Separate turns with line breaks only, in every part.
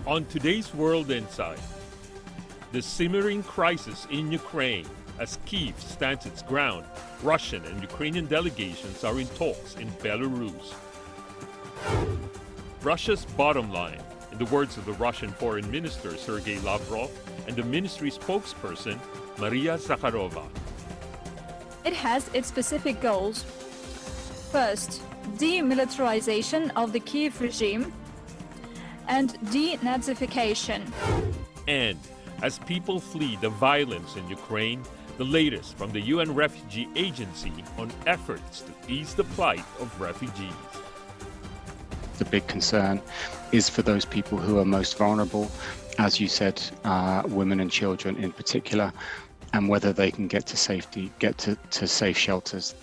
On today's World Insight, the simmering crisis in Ukraine as Kyiv stands its ground, Russian and Ukrainian delegations are in talks in Belarus. Russia's bottom line, in the words of the Russian Foreign Minister Sergey Lavrov and the ministry spokesperson Maria Zakharova.
It has its specific goals. First, demilitarization of the Kyiv regime and denazification.
And as people flee the violence in Ukraine, the latest from the UN Refugee Agency on efforts to ease the plight of refugees.
The big concern is for those people who are most vulnerable, as you said, women and children in particular, and whether they can get to safety, get to safe shelters.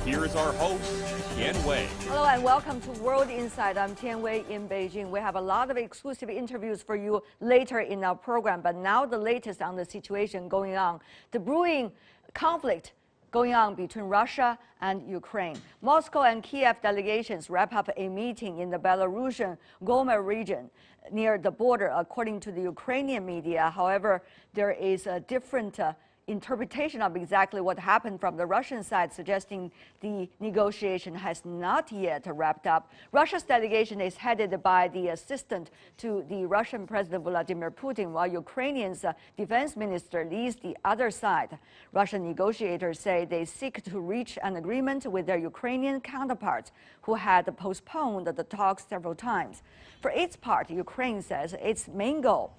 Here is our host, Tian Wei.
Hello and welcome to World Insight. I'm Tian Wei in Beijing. We have a lot of exclusive interviews for you later in our program, but now the latest on the situation going on, the brewing conflict going on between Russia and Ukraine. Moscow and Kyiv delegations wrap up a meeting in the Belarusian Goma region near the border, according to the Ukrainian media. However, there is a different interpretation of exactly what happened from the Russian side, suggesting the negotiation has not yet wrapped up. Russia's delegation is headed by the assistant to the Russian President Vladimir Putin, while Ukrainian's defense minister leads the other side. Russian negotiators say they seek to reach an agreement with their Ukrainian counterparts, who had postponed the talks several times. For its part, Ukraine says its main goal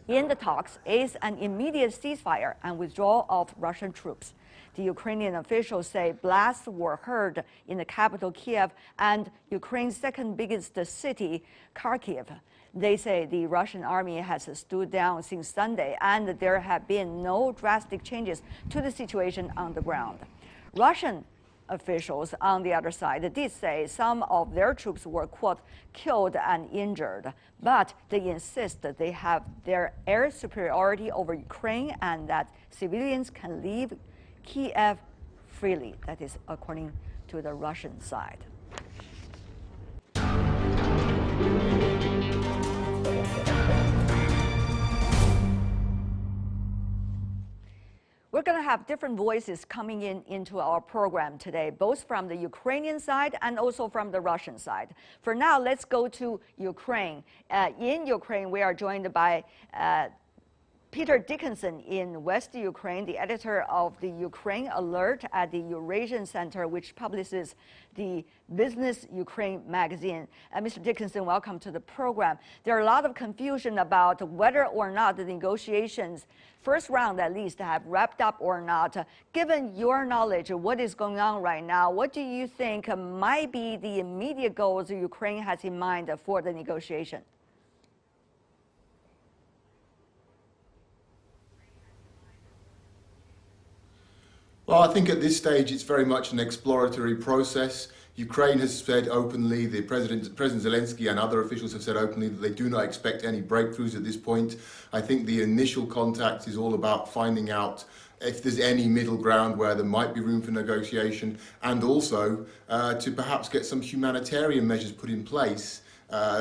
in the talks is an immediate ceasefire and withdrawal of Russian troops. The Ukrainian officials say blasts were heard in the capital Kyiv and Ukraine's second biggest city, Kharkiv. They say the Russian army has stood down since Sunday and there have been no drastic changes to the situation on the ground. Russian officials on the other side did say some of their troops were, quote, killed and injured, but they insist that they have their air superiority over Ukraine and that civilians can leave Kyiv freely. That is according to the Russian side. We're going to have different voices coming into our program today, both from the Ukrainian side and also from the Russian side. For now, let's go to Ukraine. In Ukraine, we are joined by Peter Dickinson in West Ukraine, the editor of the Ukraine Alert at the Eurasian Center, which publishes the Business Ukraine magazine. Mr. Dickinson, welcome to the program. There are a lot of confusion about whether or not the negotiations, first round at least, have wrapped up or not. Given your knowledge of what is going on right now, what do you think might be the immediate goals Ukraine has in mind for the negotiation?
Well, I think at this stage it's very much an exploratory process. Ukraine has said openly, President Zelensky and other officials have said openly that they do not expect any breakthroughs at this point. I think the initial contact is all about finding out if there's any middle ground where there might be room for negotiation, and also to perhaps get some humanitarian measures put in place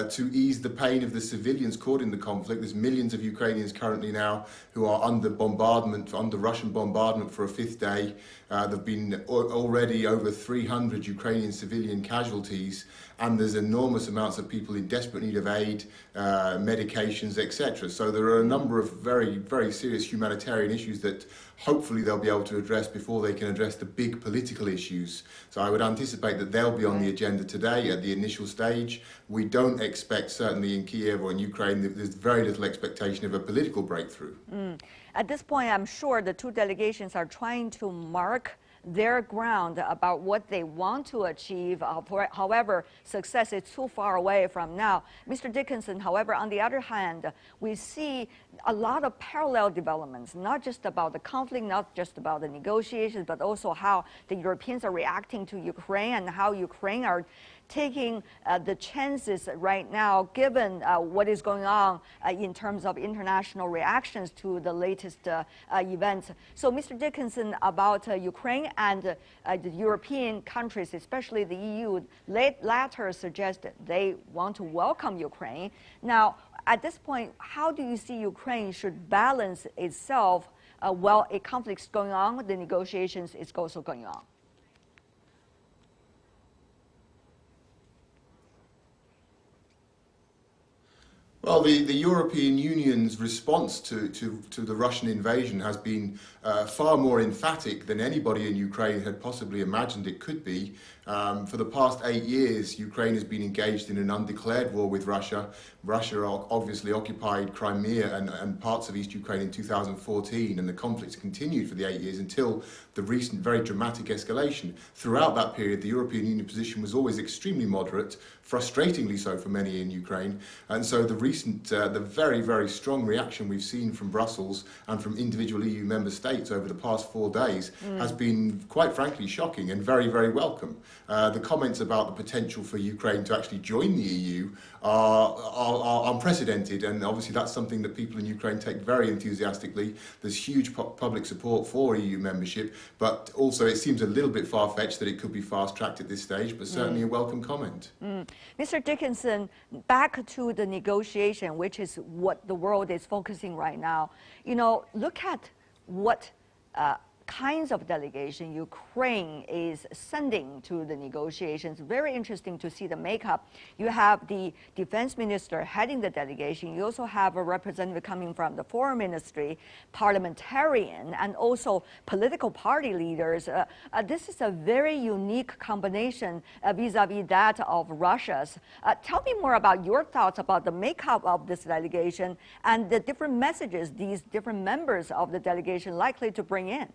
to ease the pain of the civilians caught in the conflict. There's millions of Ukrainians currently now who are under bombardment, under Russian bombardment for a fifth day. There have been already over 300 Ukrainian civilian casualties, and there's enormous amounts of people in desperate need of aid, medications, etc. So there are a number of very, very serious humanitarian issues that hopefully they'll be able to address before they can address the big political issues. So I would anticipate that they'll be on the agenda today at the initial stage. We don't expect, certainly in Kyiv or in Ukraine, there's very little expectation of a political breakthrough.
At this point, I'm sure the two delegations are trying to mark their ground about what they want to achieve. However, success is too far away from now. Mr. Dickinson, however, on the other hand, we see a lot of parallel developments, not just about the conflict, not just about the negotiations, but also how the Europeans are reacting to Ukraine and how Ukraine are taking the chances right now, given what is going on in terms of international reactions to the latest events. So, Mr. Dickinson, about Ukraine and the European countries, especially the EU, latter suggest they want to welcome Ukraine. Now, at this point, how do you see Ukraine should balance itself while a conflict is going on, the negotiations is also going on?
Well, the European Union's response to the Russian invasion has been far more emphatic than anybody in Ukraine had possibly imagined it could be. For the past 8 years, Ukraine has been engaged in an undeclared war with Russia. Russia obviously occupied Crimea and parts of East Ukraine in 2014, and the conflicts continued for the 8 years until the recent very dramatic escalation. Throughout that period, the European Union position was always extremely moderate, frustratingly so for many in Ukraine, and so the very, very strong reaction we've seen from Brussels and from individual EU member states over the past 4 days has been, quite frankly, shocking and very, very welcome. The comments about the potential for Ukraine to actually join the EU are unprecedented, and obviously that's something that people in Ukraine take very enthusiastically. There's huge public support for EU membership, but also it seems a little bit far-fetched that it could be fast-tracked at this stage, but certainly a welcome comment.
Mr. Dickinson, back to the negotiation, which is what the world is focusing right now. You know, look at what kinds of delegation Ukraine is sending to the negotiations. Very interesting to see the makeup. You have the defense minister heading the delegation. You also have a representative coming from the foreign ministry, parliamentarian, and also political party leaders. This is a very unique combination vis-a-vis that of Russia's. Tell me more about your thoughts about the makeup of this delegation and the different messages these different members of the delegation likely to bring in.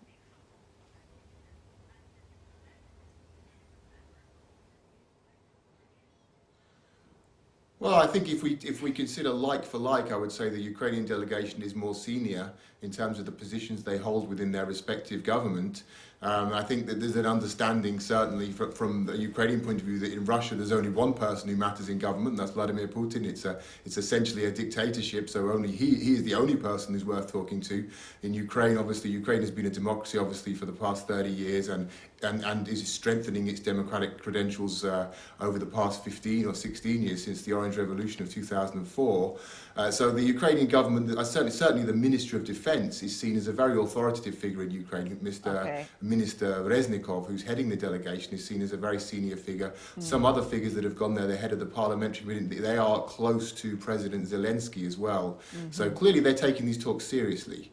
Well, I think if we consider like for like, I would say the Ukrainian delegation is more senior in terms of the positions they hold within their respective government. I think that there's an understanding, certainly from the Ukrainian point of view, that in Russia there's only one person who matters in government, and that's Vladimir Putin. It's essentially a dictatorship, so only he is the only person who's worth talking to. In Ukraine, obviously, Ukraine has been a democracy, obviously, for the past 30 years, and is strengthening its democratic credentials over the past 15 or 16 years since the Orange Revolution of 2004. So the Ukrainian government, certainly the Minister of Defense, is seen as a very authoritative figure in Ukraine. Minister Reznikov, who's heading the delegation, is seen as a very senior figure. Some other figures that have gone there, the head of the parliamentary committee, they are close to President Zelensky as well. So clearly they're taking these talks seriously.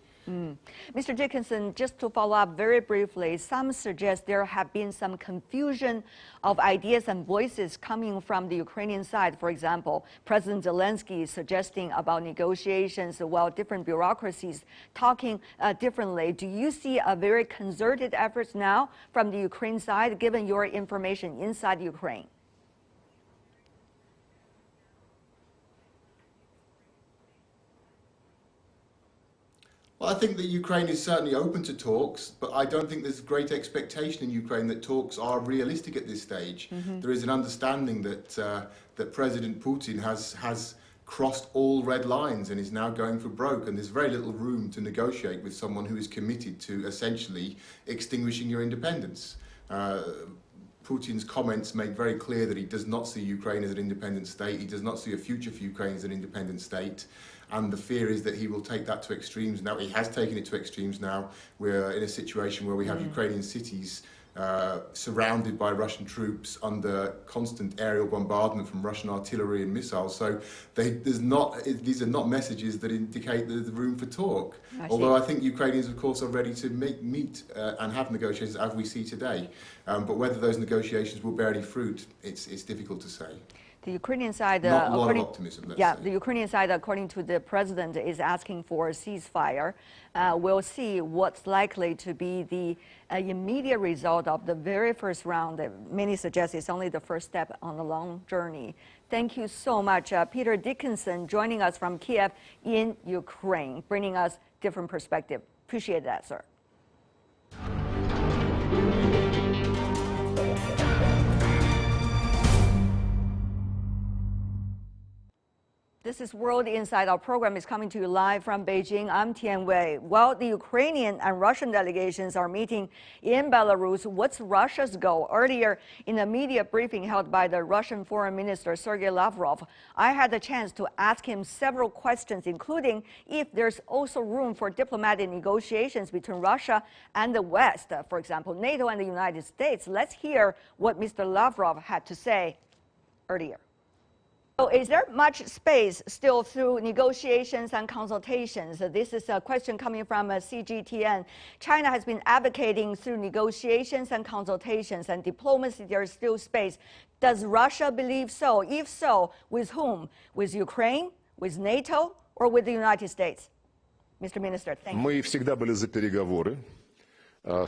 Mr. Dickinson, just to follow up very briefly, some suggest there have been some confusion of ideas and voices coming from the Ukrainian side. For example, President Zelensky is suggesting about negotiations while different bureaucracies talking differently. Do you see a very concerted efforts now from the Ukraine side, given your information inside Ukraine?
Well, I think that Ukraine is certainly open to talks, but I don't think there's great expectation in Ukraine that talks are realistic at this stage. There is an understanding that that President Putin has crossed all red lines and is now going for broke, and there's very little room to negotiate with someone who is committed to essentially extinguishing your independence. Putin's comments make very clear that he does not see Ukraine as an independent state. He does not see a future for Ukraine as an independent state. And the fear is that he will take that to extremes. Now, he has taken it to extremes now. We're in a situation where we have Ukrainian cities surrounded by Russian troops under constant aerial bombardment from Russian artillery and missiles. So these are not messages that indicate there's room for talk. Although I think Ukrainians, of course, are ready to meet and have negotiations as we see today. But whether those negotiations will bear any fruit, it's difficult to say.
The Ukrainian side,
not a lot of optimism, let's say.
The Ukrainian side, according to the president, is asking for a ceasefire. We'll see what's likely to be the immediate result of the very first round. Many suggest it's only the first step on a long journey. Thank you so much, Peter Dickinson, joining us from Kyiv in Ukraine, bringing us different perspective. Appreciate that, sir. This is World Insight. Our program is coming to you live from Beijing. I'm Tian Wei. While the Ukrainian and Russian delegations are meeting in Belarus, what's Russia's goal? Earlier in a media briefing held by the Russian Foreign Minister Sergey Lavrov, I had the chance to ask him several questions, including if there's also room for diplomatic negotiations between Russia and the West, for example, NATO and the United States. Let's hear what Mr. Lavrov had to say earlier. So is there much space still through negotiations and consultations? This is a question coming from CGTN. China has been advocating through negotiations and consultations and diplomacy there is still space. Does Russia believe so? If so, with whom? With Ukraine, with NATO, or with the United States? Mr. Minister, thank you.
Мы всегда были за переговоры.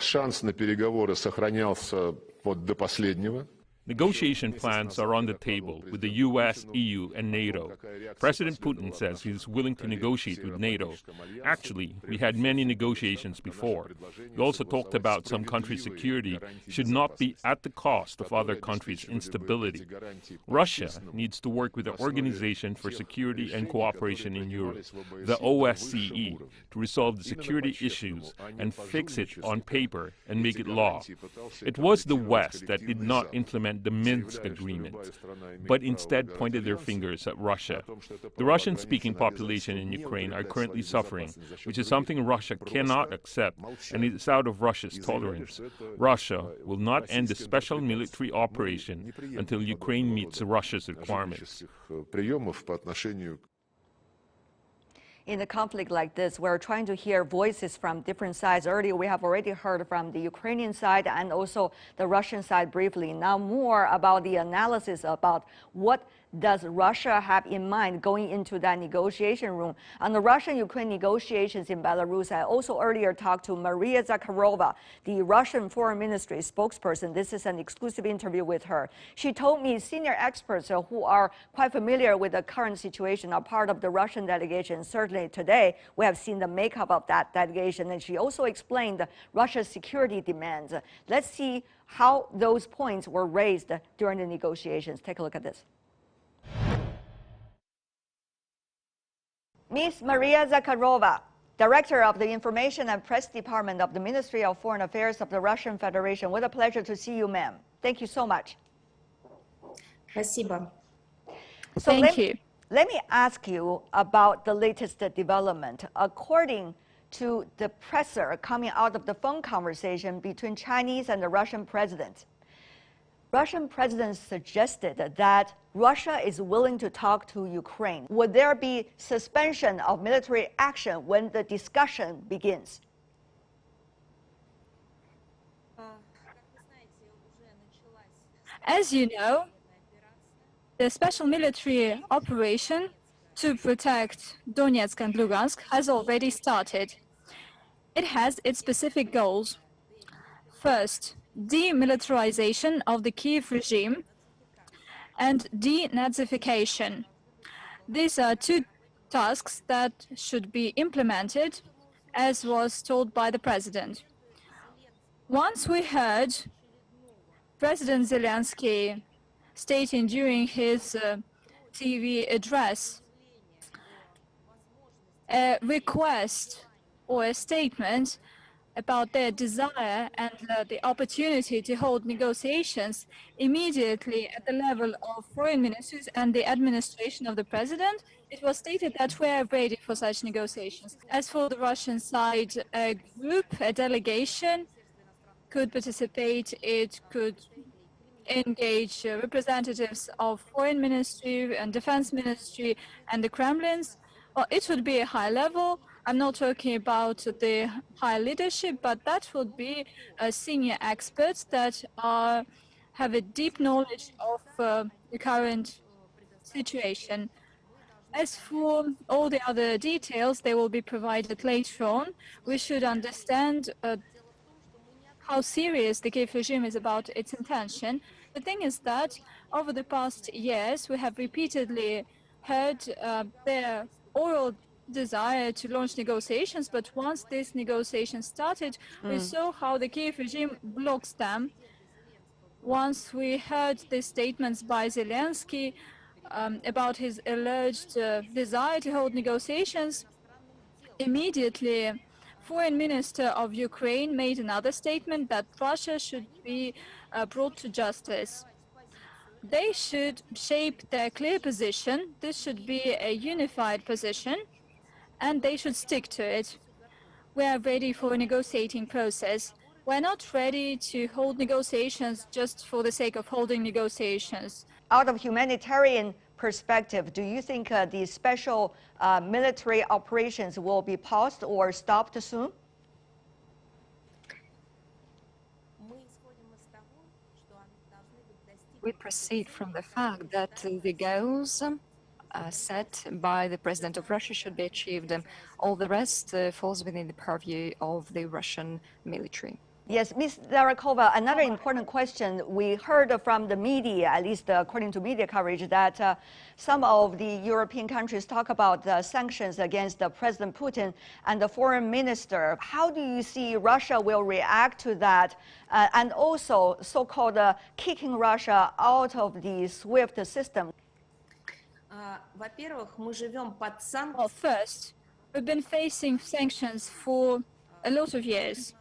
Шанс на переговоры сохранялся до последнего.
Negotiation plans are on the table with the US, EU, and NATO. President Putin says he's willing to negotiate with NATO. Actually, we had many negotiations before. We also talked about some countries' security should not be at the cost of other countries' instability. Russia needs to work with the Organization for Security and Cooperation in Europe, the OSCE, to resolve the security issues and fix it on paper and make it law. It was the West that did not implement the Minsk agreement, but instead pointed their fingers at Russia. The Russian-speaking population in Ukraine are currently suffering, which is something Russia cannot accept, and it's out of Russia's tolerance. Russia will not end the special military operation until Ukraine meets Russia's requirements.
In a conflict like this, we're trying to hear voices from different sides. Earlier, we have already heard from the Ukrainian side and also the Russian side briefly. Now more about the analysis about what does Russia have in mind going into that negotiation room. On the Russian-Ukraine negotiations in Belarus, I also earlier talked to Maria Zakharova, the Russian Foreign Ministry spokesperson. This is an exclusive interview with her. She told me senior experts who are quite familiar with the current situation are part of the Russian delegation. Certainly today, we have seen the makeup of that delegation, and she also explained Russia's security demands. Let's see how those points were raised during the negotiations. Take a look at this. Ms. Maria Zakharova, Director of the Information and Press Department of the Ministry of Foreign Affairs of the Russian Federation. What a pleasure to see you, ma'am. Thank you so much.
Спасибо.
So
Thank you.
Let me ask you about the latest development. According to the presser coming out of the phone conversation between Chinese and the Russian president suggested that Russia is willing to talk to Ukraine. Would there be suspension of military action when the discussion begins?
As you know, the special military operation to protect Donetsk and Lugansk has already started. It has its specific goals. First, demilitarization of the Kyiv regime and denazification. These are two tasks that should be implemented, as was told by the president. Once we heard President Zelensky stating during his TV address a request or a statement about their desire and the opportunity to hold negotiations immediately at the level of foreign ministers and the administration of the president, it was stated that we are ready for such negotiations. As for the Russian side, a group, a delegation could participate. It could engage representatives of foreign ministry and defense ministry and the Kremlins. Well, it would be a high level. I'm not talking about the high leadership, but that would be senior experts that have a deep knowledge of the current situation. As for all the other details, they will be provided later on. We should understand how serious the Kyiv regime is about its intention. The thing is that over the past years, we have repeatedly heard their oral desire to launch negotiations, but once these negotiations started, we saw how the Kyiv regime blocks them. Once we heard the statements by Zelensky, about his alleged desire to hold negotiations, immediately Foreign Minister of Ukraine made another statement that Russia should be brought to justice. They should shape their clear position. This should be a unified position, and they should stick to it. We are ready for a negotiating process. We're not ready to hold negotiations just for the sake of holding negotiations.
Out of humanitarian perspective, do you think the special military operations will be paused or stopped soon?
We proceed from the fact that the goals set by the President of Russia should be achieved. All the rest falls within the purview of the Russian military.
Yes, Ms. Zakharova, another important question. We heard from the media, at least according to media coverage, that some of the European countries talk about sanctions against President Putin and the foreign minister. How do you see Russia will react to that? And also so-called kicking Russia out of the SWIFT system?
Well, first, we've been facing sanctions for a lot of years.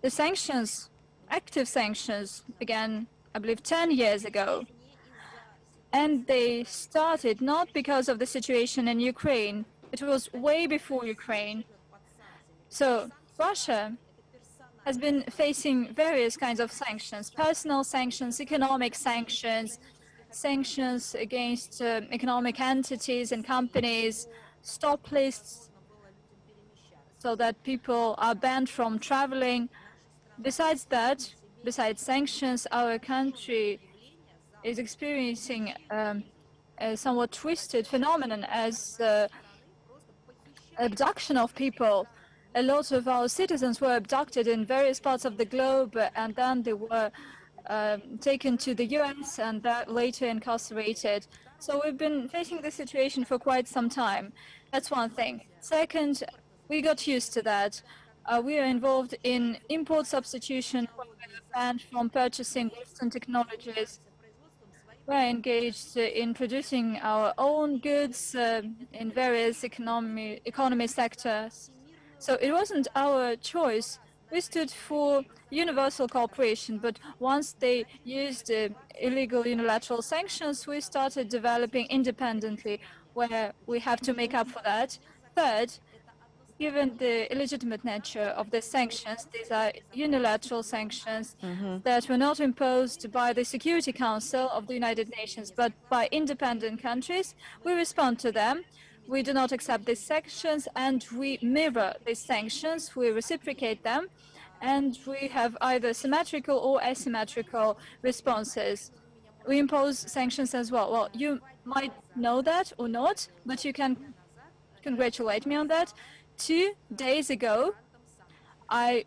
The sanctions, active sanctions, began, I believe, 10 years ago. And they started not because of the situation in Ukraine. It was way before Ukraine. So Russia has been facing various kinds of sanctions: personal sanctions, economic sanctions, sanctions against economic entities and companies, stop lists so that people are banned from traveling. Besides that, besides sanctions, our country is experiencing a somewhat twisted phenomenon as abduction of people. A lot of our citizens were abducted in various parts of the globe, and then they were taken to the US and that later incarcerated. So we've been facing this situation for quite some time. That's one thing. Second, we got used to that. We are involved in import substitution. We're banned from purchasing Western technologies. We're engaged in producing our own goods in various economy sectors. So it wasn't our choice. We stood for universal cooperation, but once they used illegal unilateral sanctions, we started developing independently, where we have to make up for that. Third, given the illegitimate nature of the sanctions, these are unilateral sanctions that were not imposed by the Security Council of the United Nations, but by independent countries. We respond to them. We do not accept these sanctions, and we mirror these sanctions. We reciprocate them, and we have either symmetrical or asymmetrical responses. We impose sanctions as well. Well, you might know that or not, but you can congratulate me on that. 2 days ago, I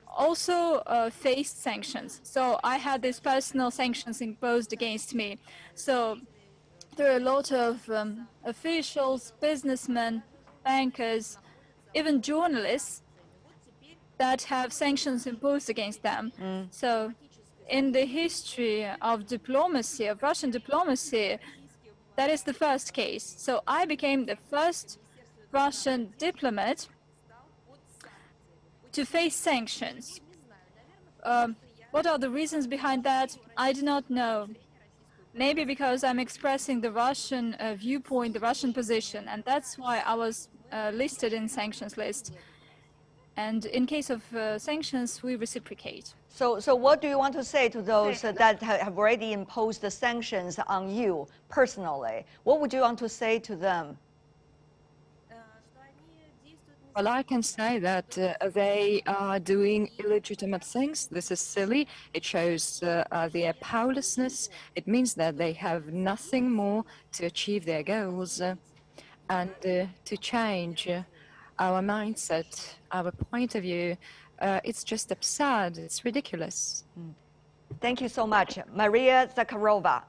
also faced sanctions. So I had these personal sanctions imposed against me. So there are a lot of officials, businessmen, bankers, even journalists that have sanctions imposed against them. So in the history of diplomacy, of Russian diplomacy, that is the first case. So I became the first Russian diplomat to face sanctions. What are the reasons behind that? I do not know. Maybe because I'm expressing the Russian viewpoint, the Russian position, and that's why I was listed in sanctions list. And in case of sanctions, we reciprocate.
So what do you want to say to those that have already imposed the sanctions on you personally? What would you want to say to them?
Well, I can say that they are doing illegitimate things. This is silly. It shows their powerlessness. It means that they have nothing more to achieve their goals and to change our mindset, our point of view. It's just absurd. It's ridiculous.
Thank you so much. Maria Zakharova,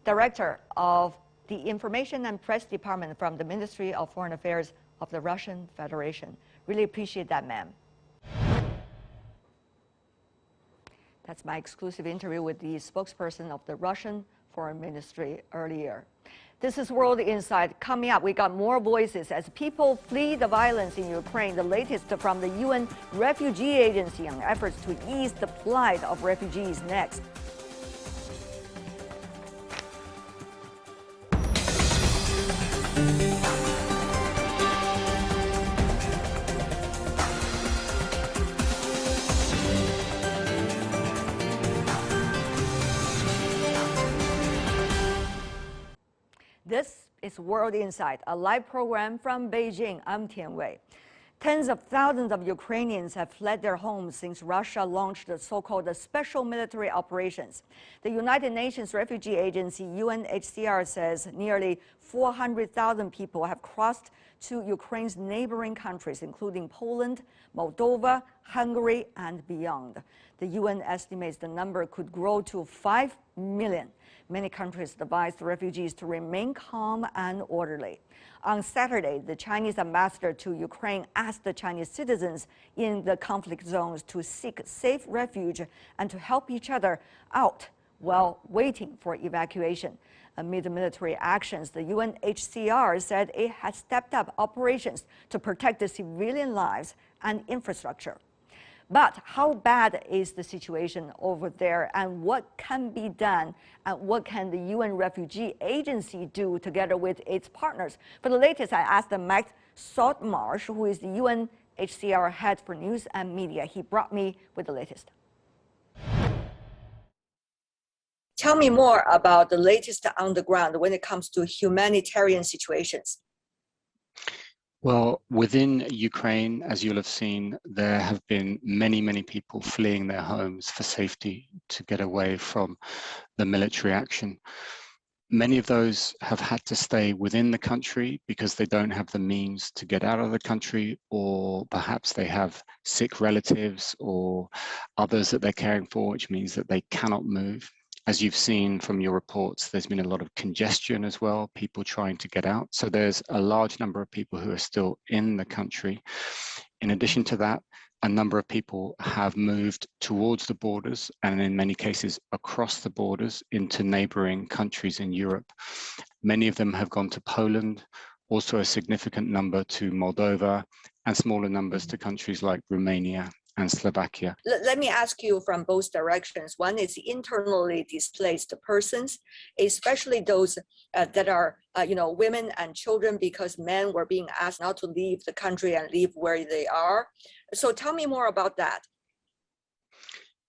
Director of the Information and Press Department from the Ministry of Foreign Affairs of the Russian Federation. Really appreciate that, ma'am. That's my exclusive interview with the spokesperson of the Russian Foreign Foreign Ministry earlier. This is World Insight. Coming up, we got more voices as people flee the violence in Ukraine. The latest from the UN Refugee Agency on efforts to ease the plight of refugees next. This is World Insight, a live program from Beijing. I'm Tian Wei. Tens of thousands of Ukrainians have fled their homes since Russia launched the so-called special military operations. The United Nations Refugee Agency, UNHCR, says nearly 400,000 people have crossed to Ukraine's neighboring countries, including Poland, Moldova, Hungary, and beyond. The UN estimates the number could grow to 5 million. Many countries advised refugees to remain calm and orderly. On Saturday, the Chinese ambassador to Ukraine asked the Chinese citizens in the conflict zones to seek safe refuge and to help each other out while waiting for evacuation. Amid military actions, the UNHCR said it has stepped up operations to protect the civilian lives and infrastructure. But how bad is the situation over there, and what can be done, and what can the UN Refugee Agency do together with its partners? For the latest, I asked Max Saltmarsh, who is the UNHCR head for news and media. He brought me with the latest. Tell me more about the latest on the ground when it comes to humanitarian situations.
Well, within Ukraine, as you'll have seen, there have been many, many people fleeing their homes for safety to get away from the military action. Many of those have had to stay within the country because they don't have the means to get out of the country, or perhaps they have sick relatives or others that they're caring for, which means that they cannot move. As you've seen from your reports, there's been a lot of congestion as well, people trying to get out. So there's a large number of people who are still in the country. In addition to that, a number of people have moved towards the borders and in many cases across the borders into neighboring countries in Europe. Many of them have gone to Poland, also a significant number to Moldova, and smaller numbers to countries like Romania and Slovakia.
Let me ask you from both directions. One is internally displaced persons, especially those that are, women and children, because men were being asked not to leave the country and leave where they are. So tell me more about that.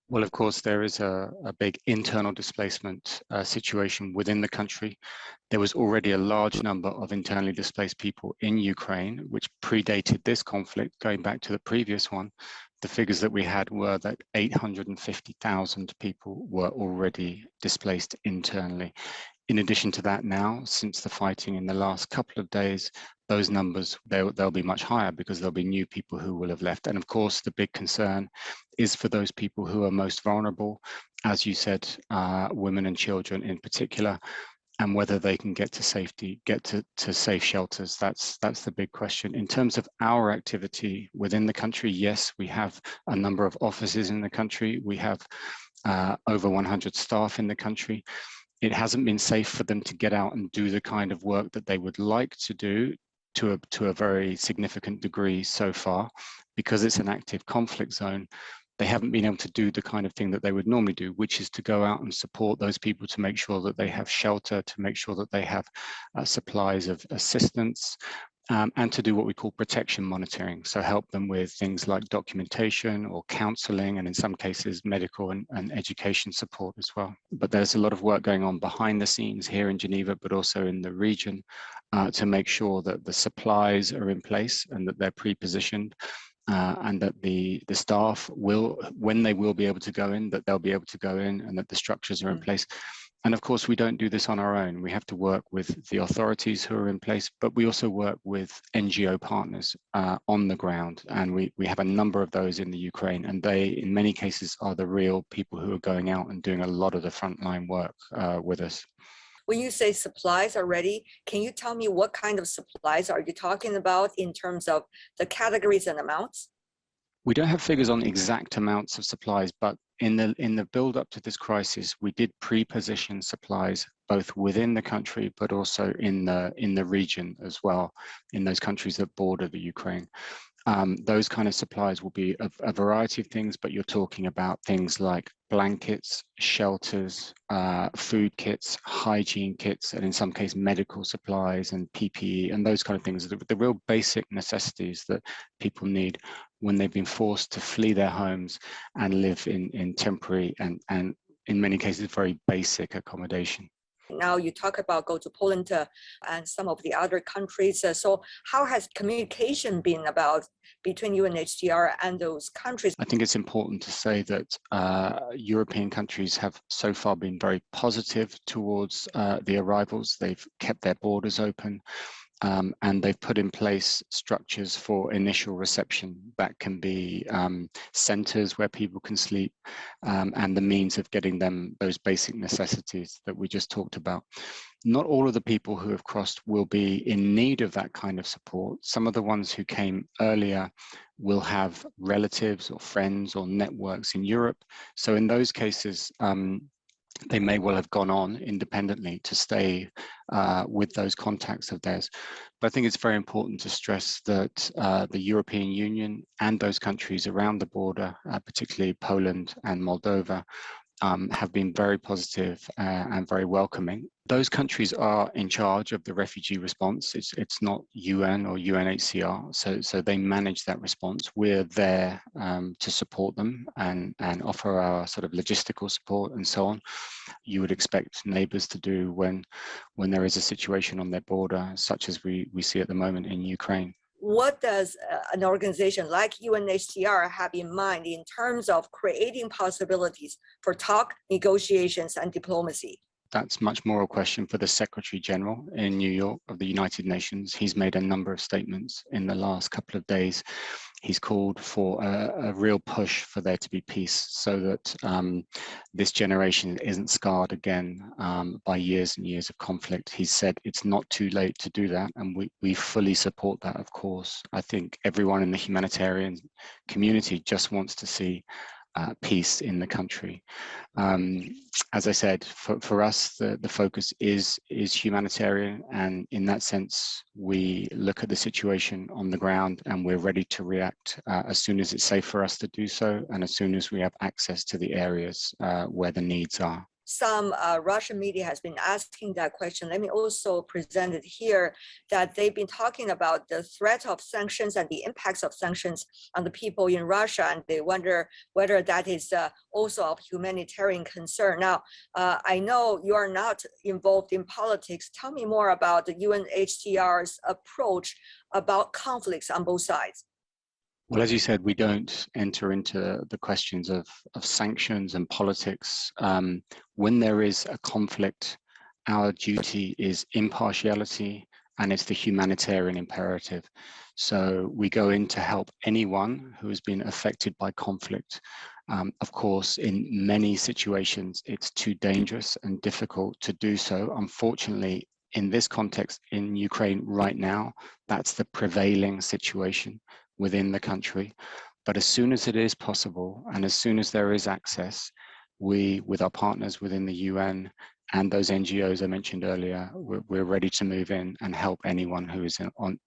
Well, of course, there is a big internal displacement situation within the country. There was already a large number of internally displaced people in Ukraine, which predated this conflict, going back to the previous one. The figures that we had were that 850,000 people were already displaced internally. In addition to that now, since the fighting in the last couple of days, those numbers, they'll be much higher because there'll be new people who will have left. And of course, the big concern is for those people who are most vulnerable, as you said, women and children in particular, and whether they can get to safety, get to safe shelters. That's the big question. In terms of our activity within the country, yes, we have a number of offices in the country. We have over 100 staff in the country. It hasn't been safe for them to get out and do the kind of work that they would like to do to a very significant degree so far, because it's an active conflict zone. They haven't been able to do the kind of thing that they would normally do, which is to go out and support those people to make sure that they have shelter, to make sure that they have supplies of assistance, and to do what we call protection monitoring. So help them with things like documentation or counseling, and in some cases, medical and education support as well. But there's a lot of work going on behind the scenes here in Geneva, but also in the region, to make sure that the supplies are in place and that they're pre-positioned. And that the staff will, when they will be able to go in, that they'll be able to go in, and that the structures are in place. And of course, we don't do this on our own. We have to work with the authorities who are in place, but we also work with NGO partners on the ground. And we have a number of those in the Ukraine, and they, in many cases, are the real people who are going out and doing a lot of the frontline work with us.
When you say supplies are ready, can you tell me what kind of supplies are you talking about in terms of the categories and amounts?
We don't have figures on exact amounts of supplies, but in the build up to this crisis, we did pre-position supplies both within the country, but also in the region as well, in those countries that border the Ukraine. Those kind of supplies will be a variety of things, but you're talking about things like blankets, shelters, food kits, hygiene kits, and in some cases medical supplies and PPE and those kind of things, the real basic necessities that people need when they've been forced to flee their homes and live in temporary and in many cases very basic accommodation.
Now you talk about go to Poland and some of the other countries. So how has communication been about between UNHCR and those countries?
I think it's important to say that European countries have so far been very positive towards the arrivals. They've kept their borders open. And they've put in place structures for initial reception that can be centers where people can sleep and the means of getting them those basic necessities that we just talked about. Not all of the people who have crossed will be in need of that kind of support. Some of the ones who came earlier will have relatives or friends or networks in Europe. So in those cases, they may well have gone on independently to stay with those contacts of theirs. But I think it's very important to stress that the European Union and those countries around the border, particularly Poland and Moldova, have been very positive and very welcoming. Those countries are in charge of the refugee response. It's not UN or UNHCR, so they manage that response. We're there to support them and offer our sort of logistical support and so on. You would expect neighbors to do when there is a situation on their border, such as we see at the moment in Ukraine.
What does an organization like UNHCR have in mind in terms of creating possibilities for talk, negotiations, and diplomacy?
That's much more a question for the Secretary General in New York of the United Nations. He's made a number of statements in the last couple of days. He's called for a real push for there to be peace so that this generation isn't scarred again by years and years of conflict. He said it's not too late to do that, and we fully support that, of course. I think everyone in the humanitarian community just wants to see peace in the country. As I said, for us, the focus is humanitarian, and in that sense, we look at the situation on the ground and we're ready to react as soon as it's safe for us to do so, and as soon as we have access to the areas where the needs are.
Some Russian media has been asking that question. Let me also present it here, that they've been talking about the threat of sanctions and the impacts of sanctions on the people in Russia, and they wonder whether that is also of humanitarian concern. Now, I know you are not involved in politics. Tell me more about the UNHCR's approach about conflicts on both sides.
Well, as you said, we don't enter into the questions of sanctions and politics. When there is a conflict, our duty is impartiality, and it's the humanitarian imperative. So we go in to help anyone who has been affected by conflict. Of course, in many situations, it's too dangerous and difficult to do so. Unfortunately, in this context in Ukraine right now, that's the prevailing situation within the country. But as soon as it is possible, and as soon as there is access, we, with our partners within the UN and those NGOs I mentioned earlier, we're ready to move in and help anyone who is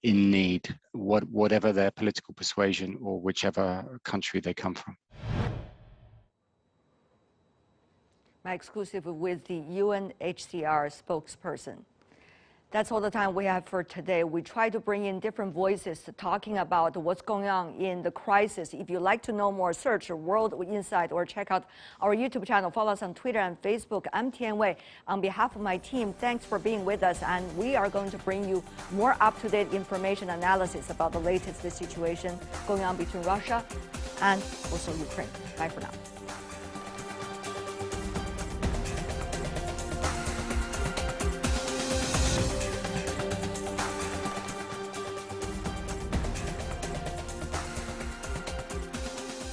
in need, whatever their political persuasion or whichever country they come from.
My exclusive with the UNHCR spokesperson. That's all the time we have for today. We try to bring in different voices talking about what's going on in the crisis. If you'd like to know more, search World Insight or check out our YouTube channel. Follow us on Twitter and Facebook. I'm Tian Wei. On behalf of my team, thanks for being with us. And we are going to bring you more up-to-date information analysis about the latest situation going on between Russia and also Ukraine. Bye for now.